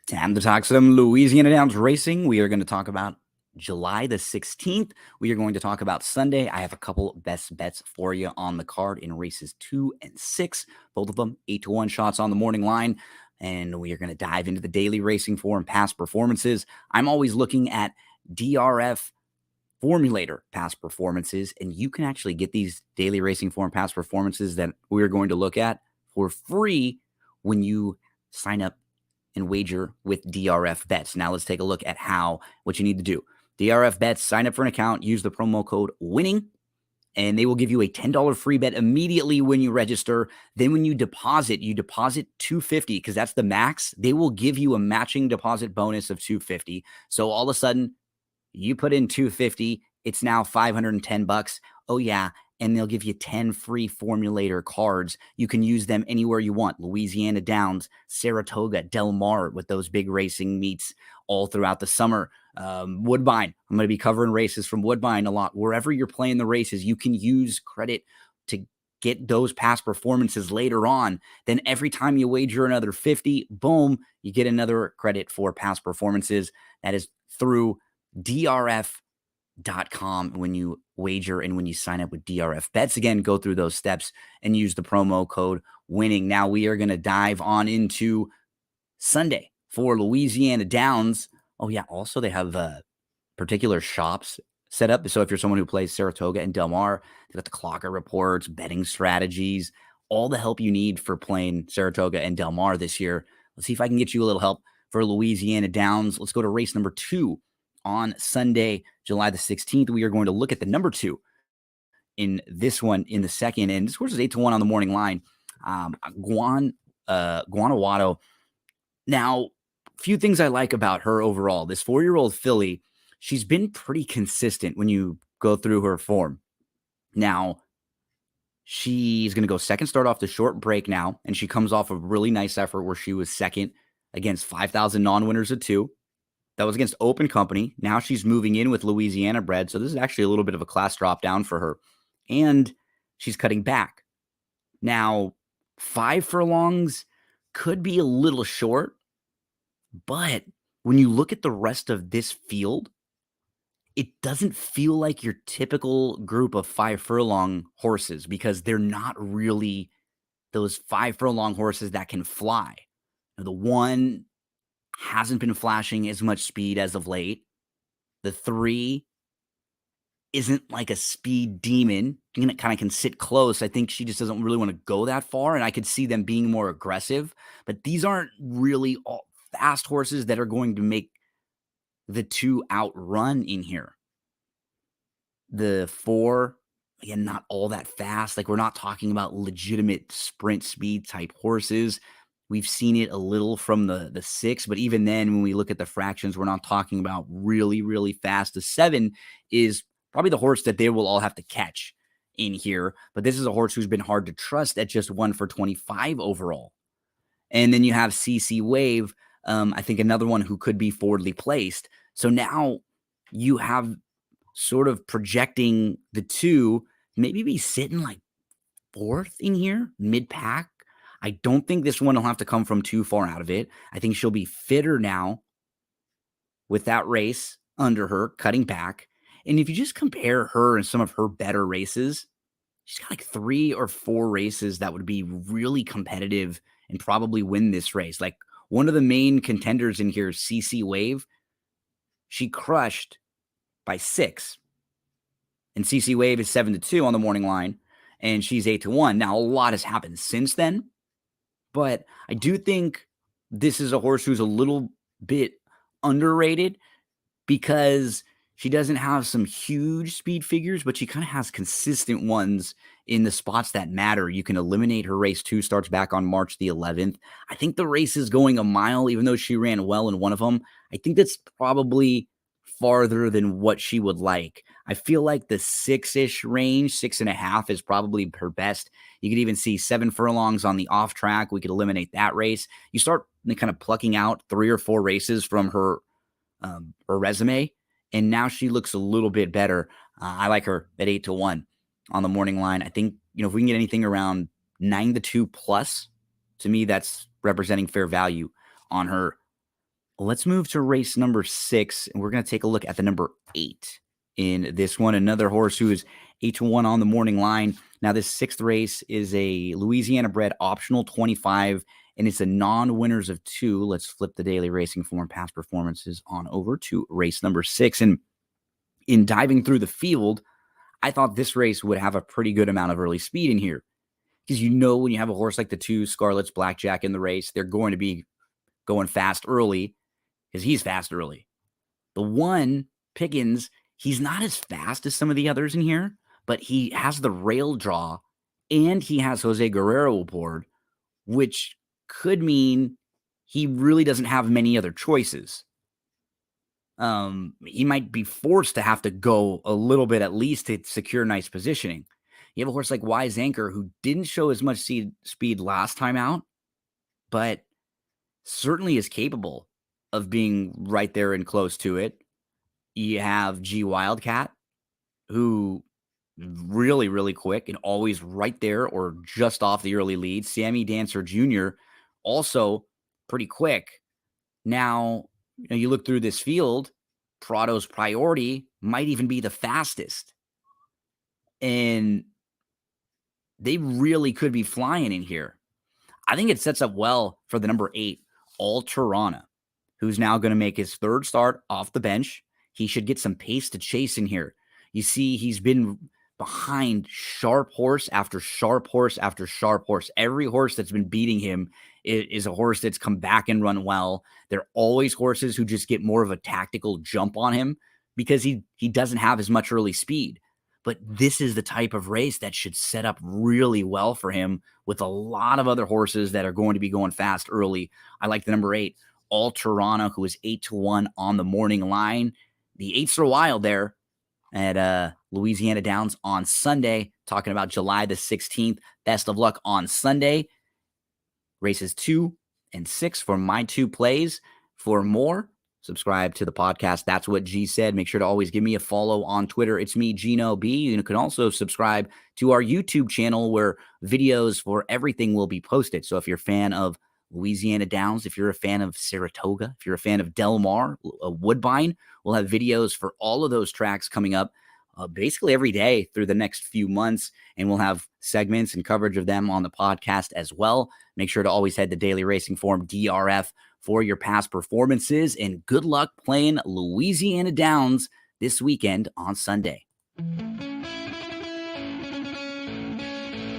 Time to talk some Louisiana Downs racing. We are going to talk about July the 16th. We are going to talk about Sunday. I have a couple best bets for you on the card in races 2 and 6. Both of them 8-1 shots on the morning line. And we are going to dive into the daily racing form past performances. I'm always looking at DRF formulator past performances, and you can actually get these daily racing form past performances that we're going to look at for free when you sign up and wager with DRF bets. Now let's take a look at what you need to do. DRF bets, sign up for an account, use the promo code WINNING, and they will give you a $10 free bet immediately when you register. Then when you deposit $250 because that's the max. They will give you a matching deposit bonus of $250. So all of a sudden, you put in $250, it's now $510. Oh yeah, and they'll give you 10 free formulator cards. You can use them anywhere you want. Louisiana Downs, Saratoga, Del Mar with those big racing meets all throughout the summer. Woodbine, I'm going to be covering races from Woodbine a lot. Wherever you're playing the races, you can use credit to get those past performances later on. Then every time you wager another 50, boom, you get another credit for past performances. That is through DRF.com when you wager and when you sign up with DRF bets. Again, go through those steps and use the promo code WINNING. Now we are going to dive on into Sunday for Louisiana Downs. Oh yeah, also they have particular shops set up. So if you're someone who plays Saratoga and Del Mar, they've got the clocker reports, betting strategies, all the help you need for playing Saratoga and Del Mar this year. Let's see if I can get you a little help for Louisiana Downs. Let's go to race number 2. On Sunday, July the 16th, we are going to look at the number 2 in this one in the second. And this horse is 8-1 on the morning line. Guanajuato. Now, a few things I like about her overall. This 4-year-old filly, she's been pretty consistent when you go through her form. Now, she's going to go second start off the short break now, and she comes off a really nice effort where she was second against 5,000 non-winners of 2. That was against Open Company. Now she's moving in with Louisiana bred. So this is actually a little bit of a class drop down for her. And she's cutting back. Now, 5 furlongs could be a little short. But when you look at the rest of this field, it doesn't feel like your typical group of 5 furlong horses because they're not really those 5 furlong horses that can fly. Now, the 1 hasn't been flashing as much speed as of late. The 3 isn't like a speed demon. It kind of can sit close. I think she just doesn't really want to go that far, and I could see them being more aggressive. But these aren't really all fast horses that are going to make the 2 outrun in here. The 4, again, not all that fast. Like, we're not talking about legitimate sprint speed type horses. We've seen it a little from the 6, but even then, when we look at the fractions, we're not talking about really, really fast. The 7 is probably the horse that they will all have to catch in here, but this is a horse who's been hard to trust at just 1 for 25 overall. And then you have CC Wave, I think another one who could be forwardly placed. So now you have sort of projecting the 2, maybe be sitting like 4th in here, mid-pack. I don't think this one will have to come from too far out of it. I think she'll be fitter now with that race under her, cutting back. And if you just compare her and some of her better races, she's got like 3 or 4 races that would be really competitive and probably win this race. Like, one of the main contenders in here is CC Wave. She crushed by 6. And CC Wave is 7-2 on the morning line, and she's 8-1. Now, a lot has happened since then. But I do think this is a horse who's a little bit underrated because she doesn't have some huge speed figures, but she kind of has consistent ones in the spots that matter. You can eliminate her race 2, starts back on March the 11th. I think the race is going a mile, even though she ran well in one of them. I think that's probably farther than what she would like. I feel like the 6-ish range, 6.5 is probably her best. You could even see 7 furlongs on the off track. We could eliminate that race. You start kind of plucking out 3 or 4 races from her resume, and now she looks a little bit better. I like her at 8-1 on the morning line. I think, if we can get anything around 9-2 plus, to me, that's representing fair value on her. Let's move to race number 6, and we're going to take a look at the number 8 in this one. Another horse who is 8-1 on the morning line. Now, this 6th race is a Louisiana bred optional 25, and it's a non-winners of 2. Let's flip the daily racing form past performances on over to race number 6. And in diving through the field, I thought this race would have a pretty good amount of early speed in here. Because when you have a horse like the 2 Scarlet's Blackjack in the race, they're going to be going fast early because he's fast early. The 1 Pickens, he's not as fast as some of the others in here, but he has the rail draw and he has Jose Guerrero aboard, which could mean he really doesn't have many other choices. He might be forced to have to go a little bit at least to secure nice positioning. You have a horse like Wise Anchor who didn't show as much speed last time out, but certainly is capable of being right there and close to it. You have G Wildcat, who really, really quick and always right there or just off the early lead. Sammy Dancer Jr., also pretty quick. Now, you look through this field, Prado's Priority might even be the fastest. And they really could be flying in here. I think it sets up well for the number 8, Alterana, who's now going to make his 3rd start off the bench. He should get some pace to chase in here. You see, he's been behind sharp horse after sharp horse after sharp horse. Every horse that's been beating him is a horse that's come back and run well. They're always horses who just get more of a tactical jump on him because he doesn't have as much early speed. But this is the type of race that should set up really well for him with a lot of other horses that are going to be going fast early. I like the number 8, Alterana, who is 8-1 on the morning line. The 8s are wild there at Louisiana Downs on Sunday, talking about July the 16th. Best of luck on Sunday. Races 2 and 6 for my 2 plays. For more, subscribe to the podcast. That's what G said. Make sure to always give me a follow on Twitter. It's me, Gino B. You can also subscribe to our YouTube channel where videos for everything will be posted. So if you're a fan of Louisiana Downs, if you're a fan of Saratoga, if you're a fan of Del Mar, Woodbine, we'll have videos for all of those tracks coming up basically every day through the next few months, and we'll have segments and coverage of them on the podcast as well. Make sure to always head to Daily Racing Form DRF for your past performances, and good luck playing Louisiana Downs this weekend on Sunday.